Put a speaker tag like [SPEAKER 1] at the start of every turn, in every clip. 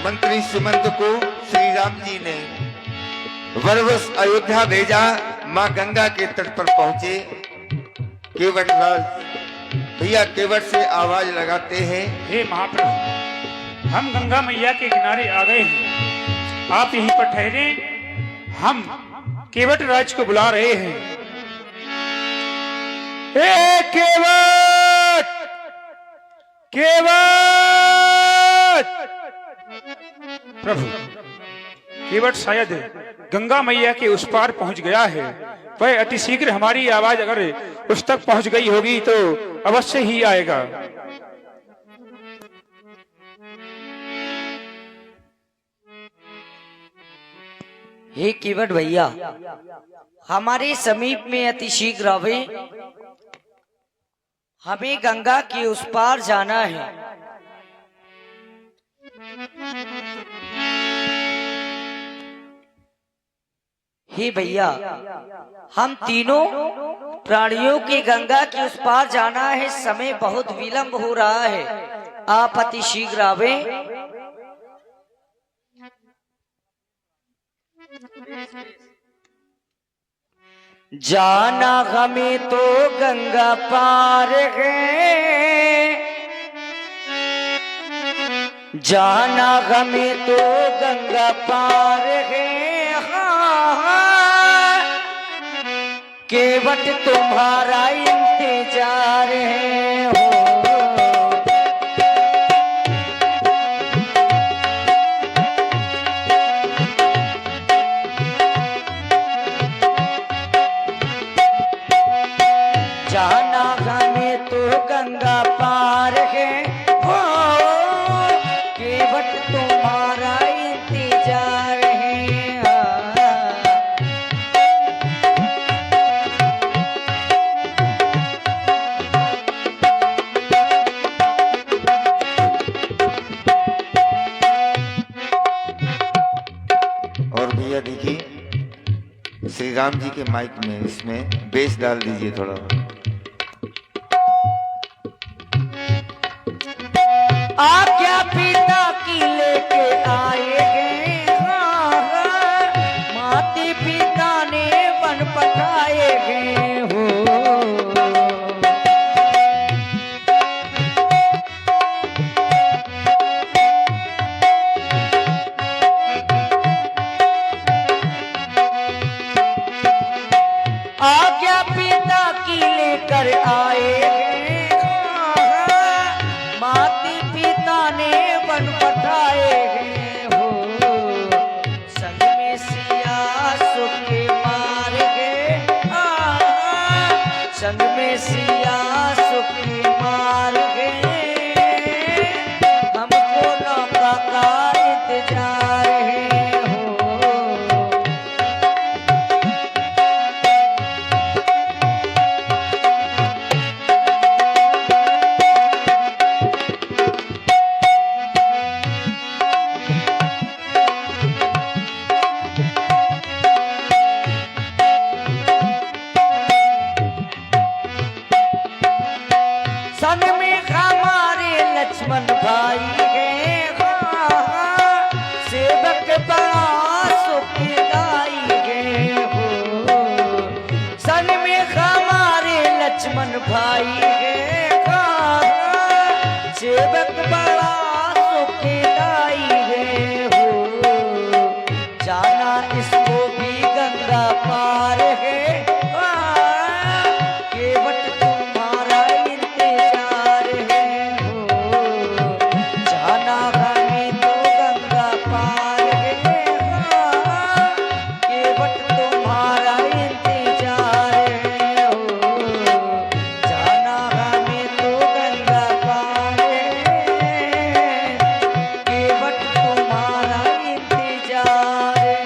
[SPEAKER 1] मंत्री सुमंत को श्री राम जी ने वनवास अयोध्या भेजा। माँ गंगा के तट पर पहुंचे। केवट राज भैया केवट से आवाज लगाते हैं,
[SPEAKER 2] हे महाप्रभु, हम गंगा मैया के किनारे आ गए हैं, आप यहीं पर ठहरे, हम केवट राज को बुला रहे हैं। हे केवट, केवट! प्रभु, केवट शायद गंगा मैया के उस पार पहुंच गया है। वह अति शीघ्र हमारी आवाज अगर उस तक पहुंच गई होगी तो अवश्य ही आएगा।
[SPEAKER 3] हे केवट भैया, हमारे समीप में अति शीघ्र आवे, हमें गंगा के उस पार जाना है। हे भैया, हम तीनों प्राणियों के गंगा के उस पार जाना है, समय बहुत विलंब हो रहा है, आप अति शीघ्र आवे। जाना हमें तो गंगा पार है, जाना हमें तो गंगा पार है। केवट तुम्हारा इंतजार है हो। जाना हमें तो गंगा पार है हो, केवट तुम्हारा इंतजार है।
[SPEAKER 1] और भैया देखिए श्री राम जी के माइक में इसमें बेस डाल दीजिए थोड़ा।
[SPEAKER 3] आज्ञा पिता की लेके आए गए, माते पिता ने वन पठाए गए हो। आज्ञा पिता की लेकर आए गए, माते पिता ने वन पठाए गए हो। संग में सिया सुख मार गए, संग में सिया सुख मार गए। हमको नौका का इंतजार है हो। संग में हमारे लक्ष्मण भाई गए, सेवक बड़ा सुखदाई गए हो। संग में हमारे लक्ष्मण भाई गए, सेवक बड़ा सुखदाई गए हो। जाना इसको भी गंगा पार है, केवट तुम्हारा इंतजार है हो। जाना हमें तो गंगा पार है, केवट तुम्हारा इंतजार है हो। जाना हमें तो गंगा पार है, केवट तुम्हारा इंतजार है।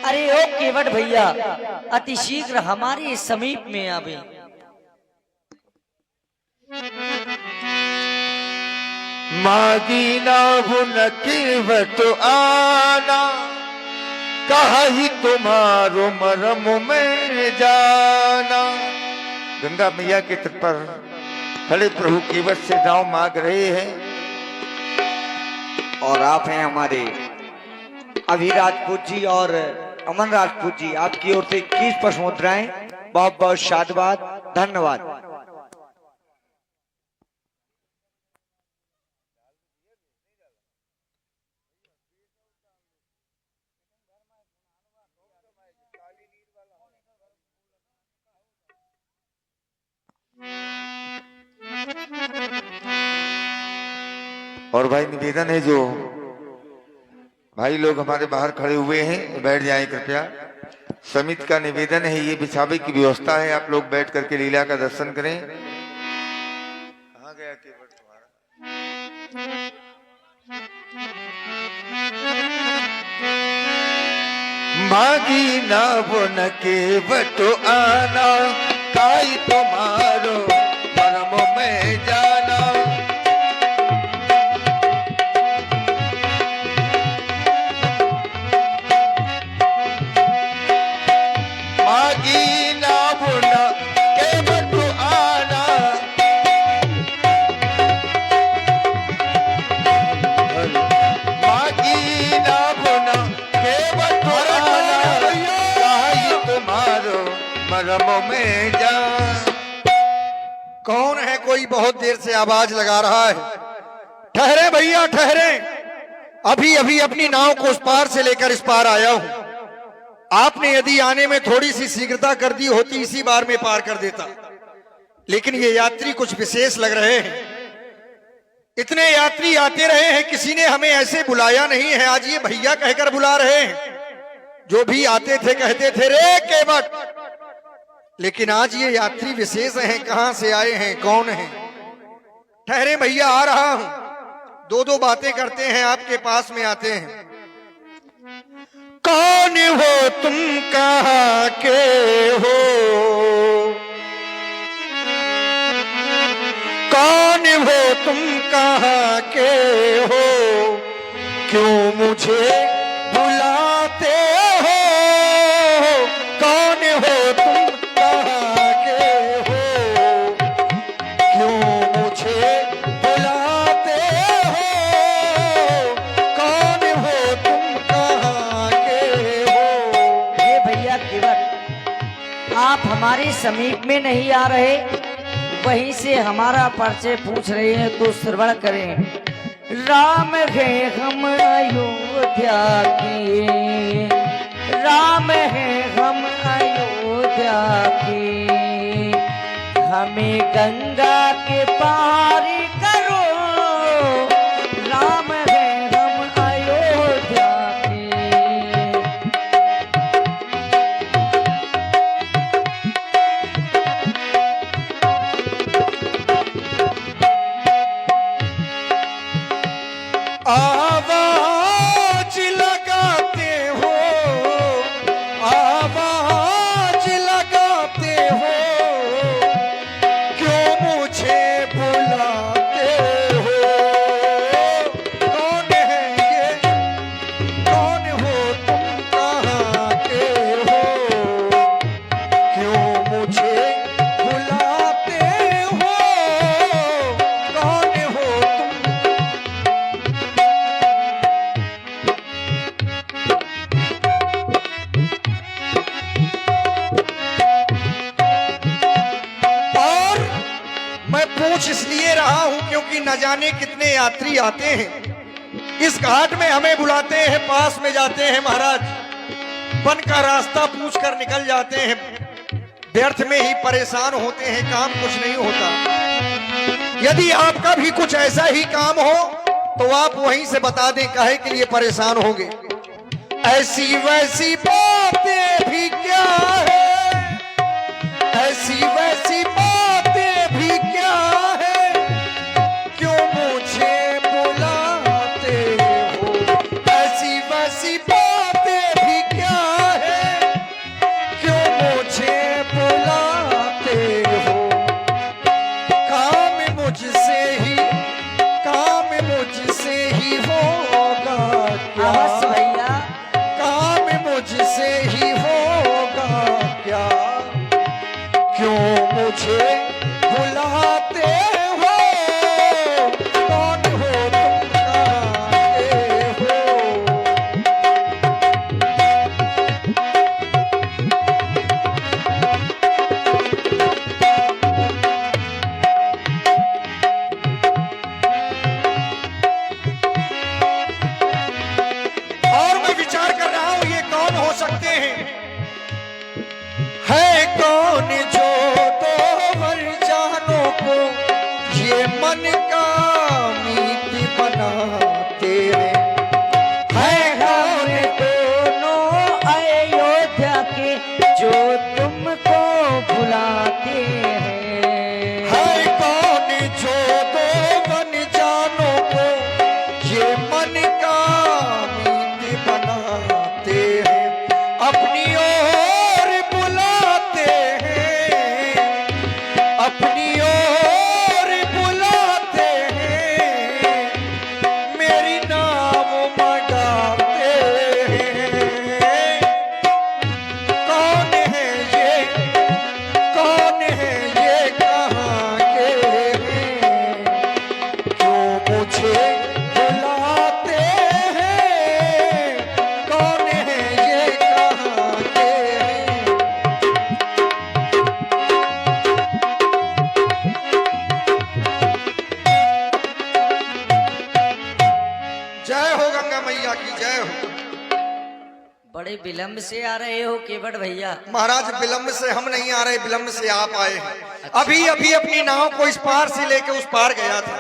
[SPEAKER 3] अरे ओ केवट भैया, अति शीघ्र हमारे समीप में आवे।
[SPEAKER 1] मादीना भुन केवट आना, कहा ही तुम्हारो मरम में जाना। गंगा मैया के तट पर खड़े प्रभु केवट से दांव मांग रहे हैं।
[SPEAKER 4] और आप हैं हमारे अभी राजपूत जी और अमन राजपूत जी, आपकी ओर से 21 पुष्प मुद्राएं। बहुत बहुत साधुवाद, धन्यवाद।
[SPEAKER 1] और भाई निवेदन है, जो भाई लोग हमारे बाहर खड़े हुए हैं बैठ जाएं कृपया। समिति का निवेदन है, ये बिछावे की व्यवस्था है, आप लोग बैठ करके लीला का दर्शन करें। कहाँ गया केवट तुम्हारा? मागी ना बुन केवट आना, काई तुम्हारो मरम में जाना। मागी ना बुन केवट आना, मागी ना बुन केवट आना, काई तुम्हारो मरम में जाना।
[SPEAKER 5] कौन है? कोई बहुत देर से आवाज लगा रहा है। ठहरे भैया ठहरे, अभी अभी अपनी नाव को उस पार से लेकर इस पार आया हूं। आपने यदि आने में थोड़ी सी शीघ्रता कर दी होती, इसी बार में पार कर देता। लेकिन ये यात्री कुछ विशेष लग रहे हैं। इतने यात्री आते रहे हैं, किसी ने हमें ऐसे बुलाया नहीं है। आज ये भैया कहकर बुला रहे हैं। जो भी आते थे कहते थे रे केवट, लेकिन आज ये यात्री विशेष हैं। कहां से आए हैं, कौन हैं? ठहरे भैया, आ रहा हूं। दो दो बातें करते हैं, आपके पास में आते हैं। कौन हो तुम, कहां के हो? कौन हो तुम, कहां के हो? क्यों मुझे बुलाते हो? कौन हो तुम, कहां के हो? क्यों मुझे बुलाते हो? कौन हो तुम, कहां के हो?
[SPEAKER 3] हे भैया केवट, आप हमारे समीप में नहीं आ रहे, वहीं से हमारा परिचय पूछ रहे हैं, तो श्रवण करें। राम है हम अयोध्या के, राम है हम अयोध्या के, हमें गंगा के पार करो। राम है हम अयोध्या के।
[SPEAKER 5] आवाज लगाते हो, आवाज लगाते हो, क्यों मुझे बुलाते हो? कौन है ये, कौन हो तुम, कहां के हो? क्यों मुझे बुलाते हो? कौन हो तुम? और मैं पूछ इसलिए रहा हूं क्योंकि न जाने कितने यात्री आते हैं इस घाट में, हमें बुलाते हैं, पास में जाते हैं महाराज, वन का रास्ता पूछ कर निकल जाते हैं, व्यर्थ में ही परेशान होते हैं, काम कुछ नहीं होता। यदि आपका भी कुछ ऐसा ही काम हो तो आप वहीं से बता दें, काहे के लिए परेशान होंगे। ऐसी वैसी बातें भी क्या है, ऐसी वैसी बातें भी क्या है, क्यों मुझे बुलाते हो? ऐसी वैसी बातें भी क्या है, क्यों मुझे बुलाते हो? काम मुझसे ही, काम मुझसे ही होगा क्या?
[SPEAKER 3] अवश्य भैया,
[SPEAKER 5] काम मुझसे ही होगा क्या? क्यों मुझे मन का मीत बनाते हैं।
[SPEAKER 3] हम दोनों अयोध्या के जो तुमको भुलाते हैं।
[SPEAKER 5] है कौन जो दो बन जानो को ये मन का मीत बनाते हैं, अपनी ओर बुलाते हैं, अपनी ओर बुलाते हैं, मेरी नाम मगाते हैं। कौन है ये, कौन है ये, कहाँ के हैं, क्यों मुझे बुलाते हैं, कौन है ये, कहाँ के हैं। जय हो गंगा मैया की जय हो।
[SPEAKER 3] बड़े विलंब से आ रहे हो केवट भैया।
[SPEAKER 5] महाराज विलंब से हम नहीं आ रहे, विलंब से आप आए हैं। अभी अभी अपनी नाव को इस पार से लेके उस पार गया था,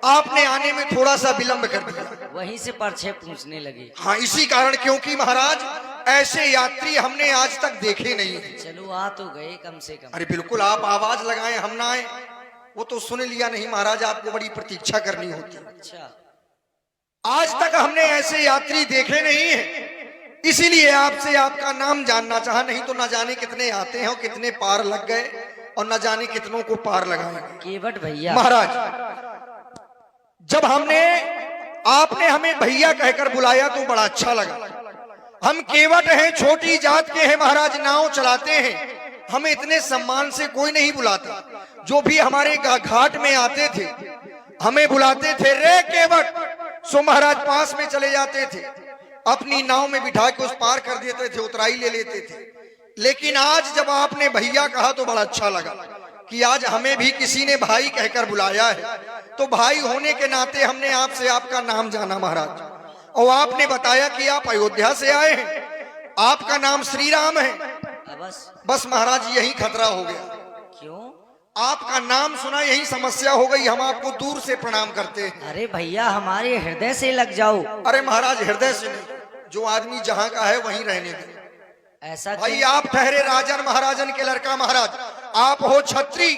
[SPEAKER 5] आपने आने में थोड़ा सा विलंब कर दिया।
[SPEAKER 3] वहीं से परछे पूछने लगे।
[SPEAKER 5] हाँ इसी कारण, क्योंकि महाराज ऐसे यात्री हमने आज तक देखे नहीं है।
[SPEAKER 3] चलो आ तो गए कम से कम।
[SPEAKER 5] अरे बिल्कुल, आप आवाज लगाएं हम ना आए, वो तो सुन लिया नहीं महाराज, आपको बड़ी प्रतीक्षा करनी होती है।
[SPEAKER 3] अच्छा,
[SPEAKER 5] आज तक हमने ऐसे यात्री देखे नहीं है, इसीलिए आपसे आपका नाम जानना चाहा, नहीं तो न जाने कितने आते हैं और कितने पार लग गए और न जाने कितनों को पार लगाएंगे।
[SPEAKER 3] केवट भैया।
[SPEAKER 5] महाराज जब आपने हमें भैया कहकर बुलाया तो बड़ा अच्छा लगा। हम केवट हैं, छोटी जात के हैं महाराज, नाव चलाते हैं, हमें इतने सम्मान से कोई नहीं बुलाता। जो भी हमारे घाट में आते थे हमें बुलाते थे, रे केवट, सो महाराज पास में चले जाते थे, अपनी नाव में बिठा के उस पार कर देते थे, उतराई ले लेते थे। लेकिन आज जब आपने भैया कहा तो बड़ा अच्छा लगा कि आज हमें भी किसी ने भाई कहकर बुलाया है। तो भाई होने के नाते हमने आपसे आपका नाम जाना महाराज, और आपने बताया कि आप अयोध्या से आए हैं, आपका नाम श्री राम है। बस महाराज यही खतरा हो गया।
[SPEAKER 3] क्यों?
[SPEAKER 5] आपका नाम सुना यही समस्या हो गई, हम आपको दूर से प्रणाम करते हैं।
[SPEAKER 3] अरे भैया हमारे हृदय से लग जाओ।
[SPEAKER 5] अरे महाराज हृदय से नहीं, जो आदमी जहां का है वहीं रहने दें।
[SPEAKER 3] ऐसा
[SPEAKER 5] भाई आप ठहरे राजन महाराजन के लड़का महाराज, आप हो छत्री,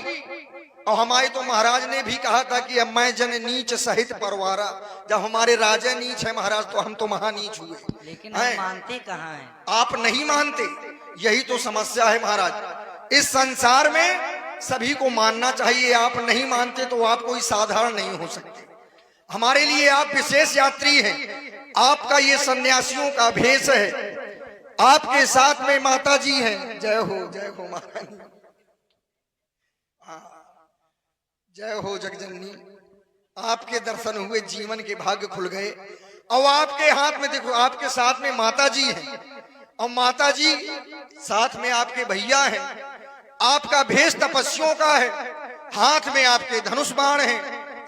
[SPEAKER 5] और हमारे तो महाराज ने भी कहा था कि अब मैं जन नीच सहित परवारा। जब हमारे राजा नीच है महाराज तो हम तो महानीच हुए।
[SPEAKER 3] लेकिन हम मानते कहाँ हैं?
[SPEAKER 5] आप नहीं मानते, यही तो समस्या है महाराज। इस संसार में सभी को मानना चाहिए, आप नहीं मानते तो आप कोई साधारण नहीं हो सकते। हमारे लिए आप विशेष यात्री हैं, आपका ये सन्यासियों का भेष है, आपके साथ में माता जी हैं। जय हो महारानी, जय हो जगजननी। आपके दर्शन हुए, जीवन के भाग्य खुल गए। और आपके हाथ में देखो, आपके साथ में माता जी हैं, और माता जी साथ में आपके भैया हैं। आपका भेष तपस्वियों का है, हाथ में आपके धनुष बाण हैं,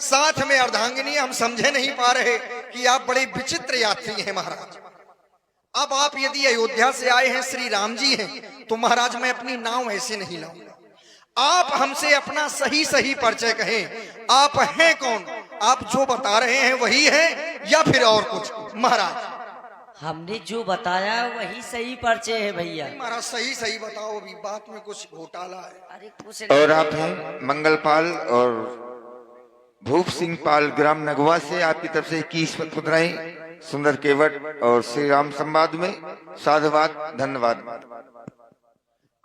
[SPEAKER 5] साथ में अर्धांगिनी। हम समझे नहीं पा रहे कि आप बड़े विचित्र यात्री हैं महाराज। अब आप यदि अयोध्या से आए हैं, श्री राम जी हैं, तो महाराज मैं अपनी नाव ऐसे नहीं लाऊंगा। आप हमसे अपना सही सही परिचय कहें, आप हैं कौन? आप जो बता रहे हैं वही है या फिर और कुछ? महाराज
[SPEAKER 3] हमने जो बताया वही सही परिचय है भैया।
[SPEAKER 5] महाराज सही सही बताओ, अभी बात में कुछ घोटाला है।
[SPEAKER 3] अरे कुछ
[SPEAKER 1] और आप हैं मंगलपाल और भूप सिंह पाल, ग्राम नगवा से। आपकी तरफ से 21 मुद्राएं सुंदर केवट और श्री राम संवाद में साधुवाद, धन्यवाद।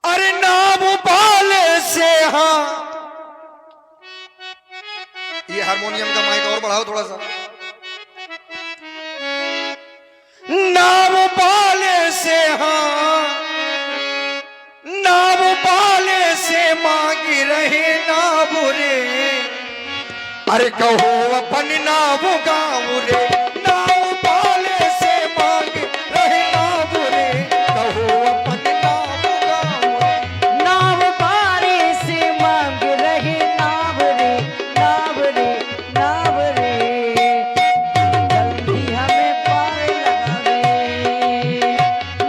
[SPEAKER 5] अरे नाम पाले से, हाँ ये हारमोनियम का माइक और बढ़ाओ थोड़ा सा। नाम पाले से, हाँ नाम पाले से मांग रहे नाम रे। अरे कहो अपन नाम गाँव रे, नाम पाले से मांग रहे नाम रे, कहो अपन नाम गाँव रे।
[SPEAKER 3] नाव पारे से मांग रहे नाव रे, नाव रे, नाव रे, जल्दी हमें पार लगावे।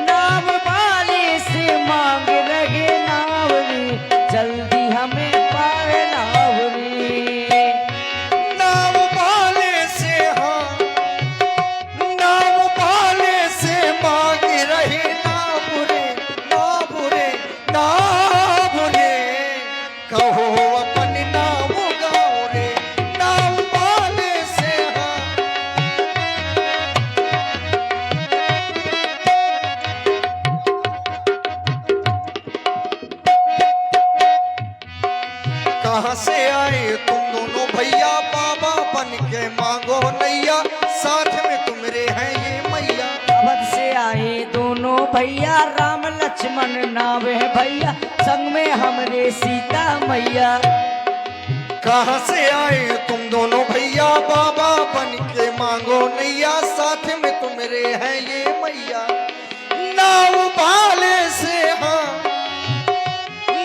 [SPEAKER 3] नाव पारे से मांग रहे नाव रे, जल्दी हमें पार नाव रे।
[SPEAKER 5] बन के मांगो नैया, साथ में तुम्हारे हैं ये मैया।
[SPEAKER 3] अवध से आए दोनों भैया, राम लक्ष्मण नाम है भैया, संग में हमरे सीता मैया।
[SPEAKER 5] कहाँ से आए तुम दोनों भैया, बाबा बन के मांगो नैया, साथ में तुम्हारे हैं ये मैया। नाव वाले से हाँ,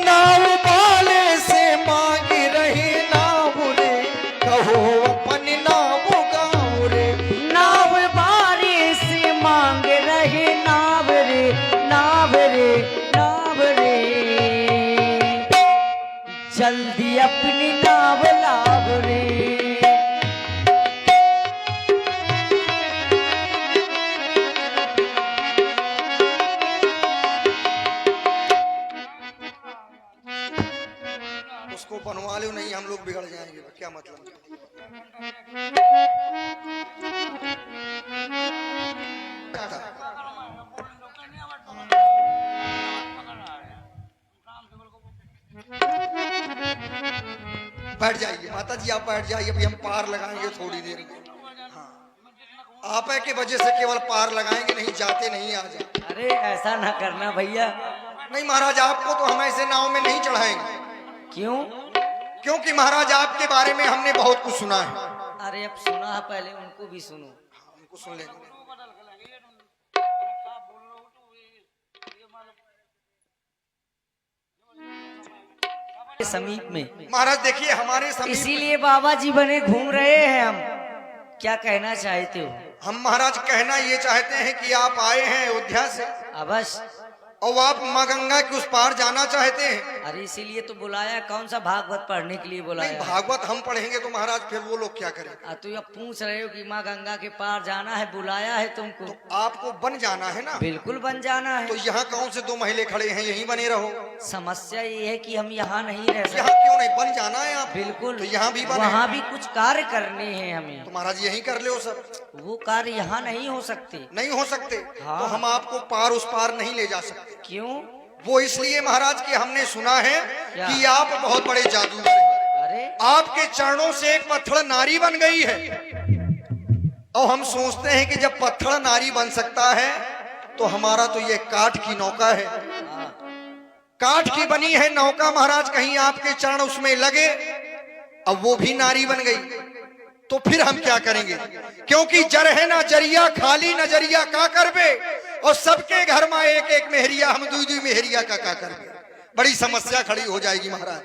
[SPEAKER 5] नाव वाले से मांग रही नाव रे, कहो अपन नाव गाँव रे।
[SPEAKER 3] नाव बारी से मांग रहे नाव रे, नाव रे, नाव रे, जल्दी अपनी नाव लाव रे।
[SPEAKER 5] उसको बनवा लो, नहीं हम लोग बिगड़ जाएंगे, क्या मतलब। क्या था? बैठ जाइए माता जी, आप बैठ जाइए, अभी हम पार लगाएंगे थोड़ी देर में। हाँ, आप है की वजह से केवल पार लगाएंगे, नहीं जाते नहीं आज।
[SPEAKER 3] अरे ऐसा ना करना भैया।
[SPEAKER 5] नहीं महाराज, आपको तो हम ऐसे नाव में नहीं चढ़ाएंगे।
[SPEAKER 3] क्यों?
[SPEAKER 5] क्योंकि महाराज आपके बारे में हमने बहुत कुछ सुना है।
[SPEAKER 3] अरे अब सुना है, पहले उनको भी सुनो।
[SPEAKER 5] उनको सुन लेंगे।
[SPEAKER 3] समीप में
[SPEAKER 5] महाराज देखिए हमारे समीप,
[SPEAKER 3] इसीलिए बाबा जी बने घूम रहे हैं हम। क्या कहना चाहते हो?
[SPEAKER 5] हम महाराज कहना ये चाहते हैं कि आप आए हैं अयोध्या से
[SPEAKER 3] अवश्य।
[SPEAKER 5] और आप माँ गंगा के उस पार जाना चाहते हैं।
[SPEAKER 3] अरे इसीलिए तो बुलाया, कौन सा भागवत पढ़ने के लिए
[SPEAKER 5] नहीं,
[SPEAKER 3] बुलाया?
[SPEAKER 5] भागवत हम पढ़ेंगे तो महाराज फिर वो लोग क्या करें।
[SPEAKER 3] तो अब पूछ रहे हो कि माँ गंगा के पार जाना है, बुलाया है तुमको।
[SPEAKER 5] तो आपको बन जाना है ना।
[SPEAKER 3] बिल्कुल बन जाना है।
[SPEAKER 5] तो यहाँ कौन से दो महिले खड़े हैं, यहीं बने रहो।
[SPEAKER 3] समस्या ये है कि हम यहाँ नहीं रह
[SPEAKER 5] यहाँ
[SPEAKER 3] सकते।
[SPEAKER 5] क्यों नहीं, बन जाना है आप।
[SPEAKER 3] बिल्कुल,
[SPEAKER 5] तो यहाँ भी बने।
[SPEAKER 3] वहाँ भी कुछ कार्य करने हैं हमें।
[SPEAKER 5] तो महाराज यहीं कर लो सब।
[SPEAKER 3] वो कार्य यहाँ नहीं हो सकते।
[SPEAKER 5] नहीं हो सकते।
[SPEAKER 3] हाँ।
[SPEAKER 5] तो हम आपको पार उस पार नहीं ले जा सकते।
[SPEAKER 3] क्यों?
[SPEAKER 5] वो इसलिए महाराज कि हमने सुना है
[SPEAKER 3] क्या?
[SPEAKER 5] कि आप बहुत बड़े जादूगर हैं।
[SPEAKER 3] अरे
[SPEAKER 5] आपके चरणों से एक पत्थर नारी बन गई है। और हम सोचते हैं कि जब पत्थर नारी बन सकता है तो हमारा तो ये काठ की नौका है, काठ की बनी है नौका महाराज, कहीं आपके चरण उसमें लगे, अब वो भी नारी बन गई तो फिर हम क्या करेंगे। क्योंकि जर है ना जरिया, खाली नजरिया का करबे, और सबके घर में एक एक मेहरिया, हम दुई दुई मेहरिया का करबे। बड़ी समस्या खड़ी हो जाएगी महाराज।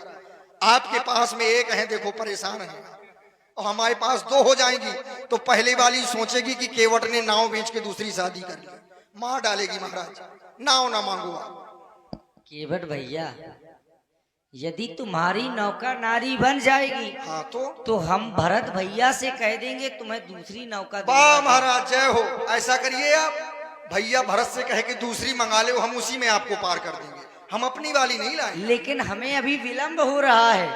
[SPEAKER 5] आपके पास में एक है, देखो परेशान है, और हमारे पास दो हो जाएंगी तो पहले वाली सोचेगी कि केवट ने नाव बेच के दूसरी शादी कर ली, मार डालेगी महाराज। नाव ना मांगो आप।
[SPEAKER 3] केवट भैया, यदि तुम्हारी नौका नारी बन जाएगी
[SPEAKER 5] हाँ
[SPEAKER 3] तो हम भरत भैया से कह देंगे तुम्हें दूसरी नौका
[SPEAKER 5] वाह
[SPEAKER 3] दिलवा दें।
[SPEAKER 5] महाराज जय हो। ऐसा करिए आप, भैया भरत से कहे कि दूसरी मंगा ले, हम उसी में आपको पार कर देंगे, हम अपनी वाली नहीं लाए।
[SPEAKER 3] लेकिन हमें अभी विलंब हो रहा है।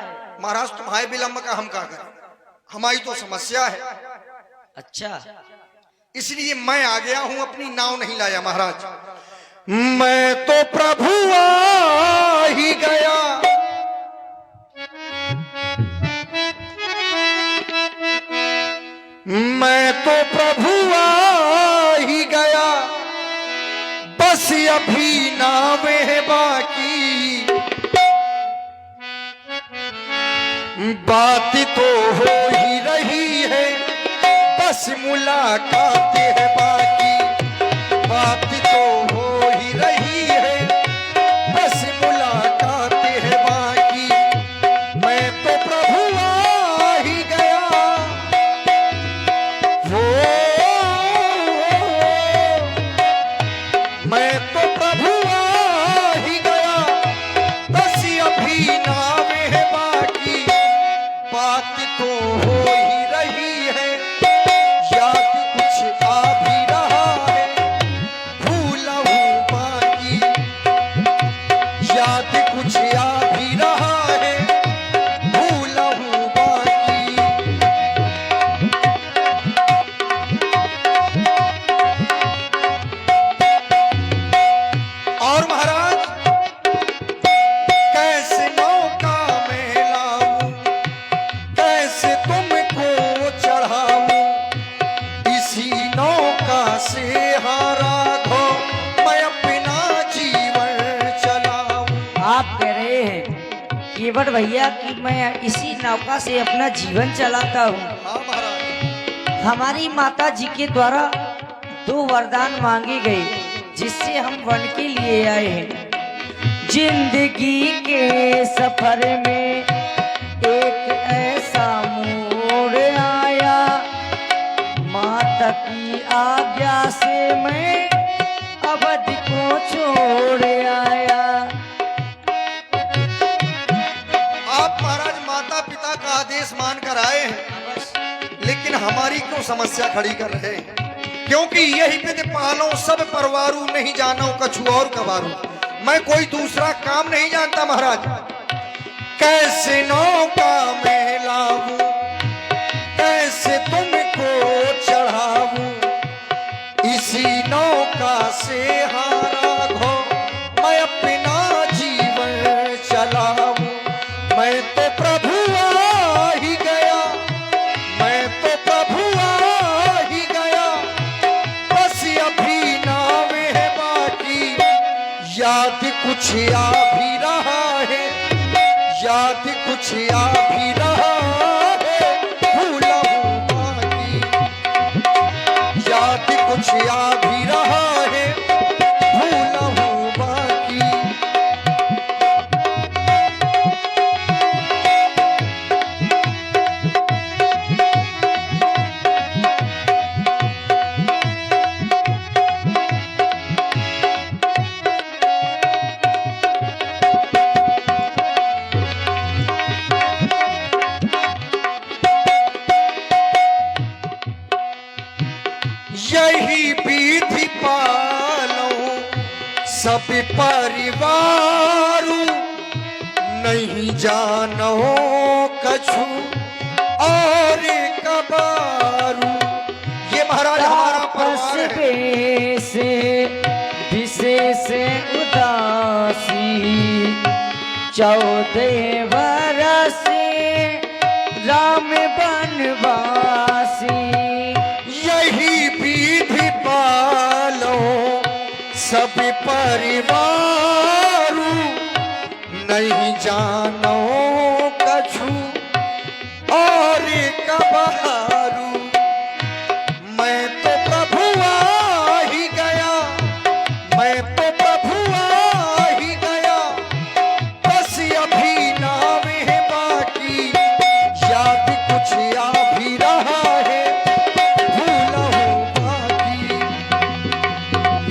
[SPEAKER 5] महाराज तुम्हारे विलंब का हम क्या करें, हमारी तो समस्या है।
[SPEAKER 3] अच्छा,
[SPEAKER 5] इसलिए मैं आ गया हूं, अपनी नाव नहीं लाया महाराज। मैं तो प्रभु आ ही गया, मैं तो प्रभु आ ही गया, बस अभी नाव है बाकी, बात तो हो ही रही है, बस मुलाकात है बाकी, बात तो हो ही रही है, बस मुलाकात है बाकी। मैं तो प्रभु आ ही गया, वो मैं तो प्रभु आ ही गया, बस अभी नाम है बाकी, बात तो हो ही रही है, याद कुछ आ भी रहा है, भूला हूँ बाकी, याद कुछ आ भी रहा है, भूला हूँ बाकी। और महाराज कैसे नौका में लाऊं, कैसे तुमको
[SPEAKER 3] केवट भैया कि मैं इसी नौका से अपना जीवन चलाता हूँ।
[SPEAKER 5] हाँ महाराज।
[SPEAKER 3] हमारी माता जी के द्वारा 2 वरदान मांगे गए जिससे हम वन के लिए आए हैं। जिंदगी के सफर में एक ऐसा मोड़ आया, माता की आज्ञा से मैं अवध को छोड़ आया।
[SPEAKER 5] आप महाराज माता पिता का आदेश मानकर आए हैं, लेकिन हमारी क्यों समस्या खड़ी कर रहे हैं? क्योंकि यही विधि पालो सब परवारू, नहीं जानो कछु और कबारू। मैं कोई दूसरा काम नहीं जानता महाराज। कैसे नौका में लाऊं, कैसे तुमको चढ़ाऊं, इसी नौका से हारा घो मैं अपना जीवन चलाऊं। मैं तो प्रभु आ ही गया, मैं तो प्रभु आ ही गया, बस अभी नाव है बाकी, याद कुछ आ भी रहा है, याद कुछ आ भी रहा है, भूला हूँ बाकी, याद कुछ आ भी रहा है, भूला हूँ बाकी। यही विधि पालो सब परिवारू, नहीं जानो कछु और कबारू। ये महाराज हमारा परिवार है।
[SPEAKER 3] तपस्वी से विशेष उदासी, 14 वर्ष राम बनवासी।
[SPEAKER 5] यही विधि पालो सब परिवारू, नहीं जानो कछु और कबारू। मैं तो प्रभु आ ही गया, मैं तो प्रभु आ ही गया, बस अभी नाव है बाकी, याद कुछ आ भी रहा है, भूला हूँ बाकी,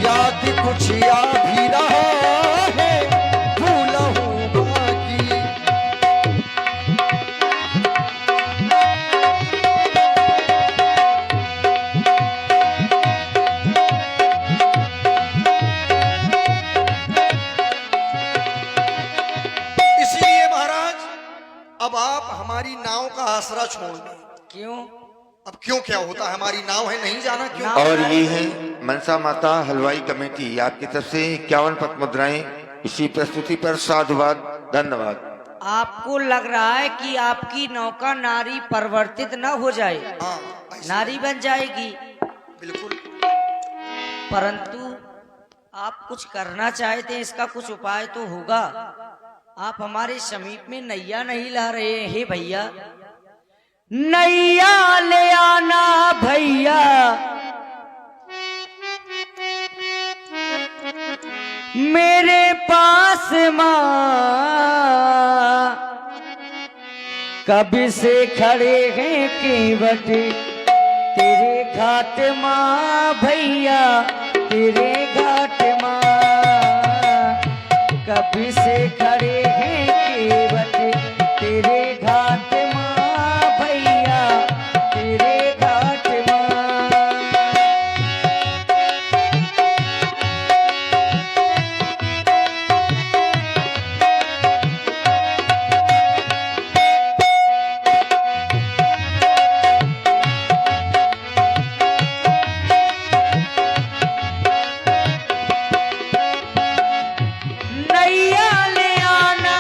[SPEAKER 5] याद कुछ आ भी रहा है, भूला हूँ बाकी। इसलिए महाराज अब आप हमारी नाव का आसरा छोड़ दें।
[SPEAKER 3] क्यों?
[SPEAKER 5] अब क्यों क्या होता है, हमारी नाव है, नहीं जाना क्यों?
[SPEAKER 1] और ये है मनसा माता हलवाई कमेटी आपकी तरफ से 51 पत मुद्राएं। इसी प्रस्तुति पर साधुवाद, धन्यवाद।
[SPEAKER 3] आपको लग रहा है कि आपकी नौका नारी परिवर्तित न हो जाए,
[SPEAKER 5] हाँ ऐसा-
[SPEAKER 3] नारी बन जाएगी,
[SPEAKER 5] बिल्कुल।
[SPEAKER 3] परंतु आप कुछ करना चाहते हैं, इसका कुछ उपाय तो होगा। आप हमारे समीप में नैया नहीं ला रहे हैं। हे भैया, नैया ले आना भैया, मेरे पास माँ, कभी से खड़े हैं केवट तेरे घाट माँ भैया, तेरे घाट माँ, कभी से खड़े हैं केवट तेरे घाट माँ भैया, तेरे घाट माँ। नैया ले आना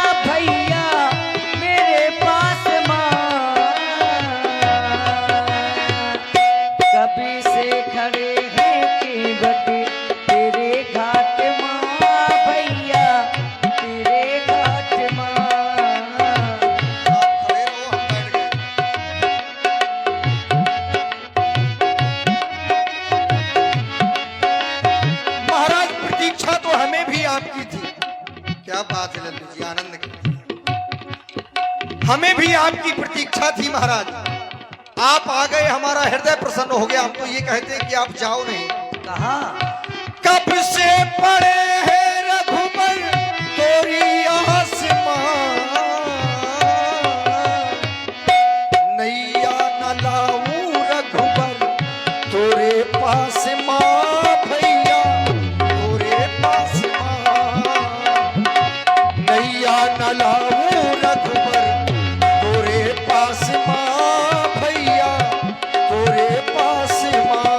[SPEAKER 5] भी आपकी प्रतीक्षा थी महाराज। आप आ गए, हमारा हृदय प्रसन्न हो गया। हम तो ये कहते हैं कि आप जाओ नहीं।
[SPEAKER 3] कहा
[SPEAKER 5] कब से पड़े हैं रघुबर तोरी आसमां, नैया न लाऊं रघुबर तोरे पास मां, भैया तोरे पास मां, नैया न लाऊं रघुबर तोरे पास मां, भैया तोरे पास मां।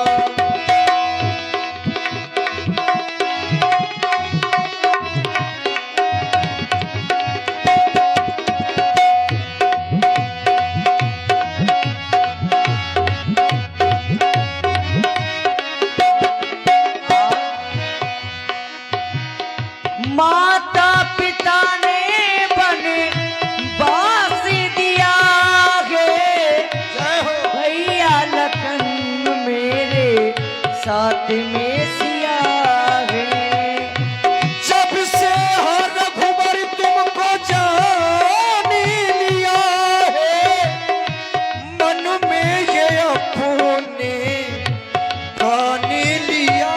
[SPEAKER 3] माता पिता ने बन बास दिया है,
[SPEAKER 5] जय हो।
[SPEAKER 3] भैया लखन मेरे साथ में सिया है।
[SPEAKER 5] जब से हर रघुबर तुमको जान लिया है, मन में ये अपने ठान लिया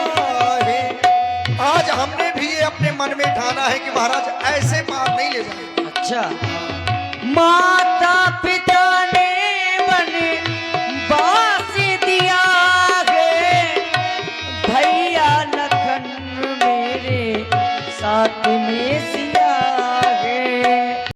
[SPEAKER 5] है। आज हमने भी ये अपने मन में ठाना है कि महाराज ऐसे पार नहीं ले जाएंगे।
[SPEAKER 3] अच्छा, माता पिता ने बन बास दिया है, भैया लखन मेरे साथ में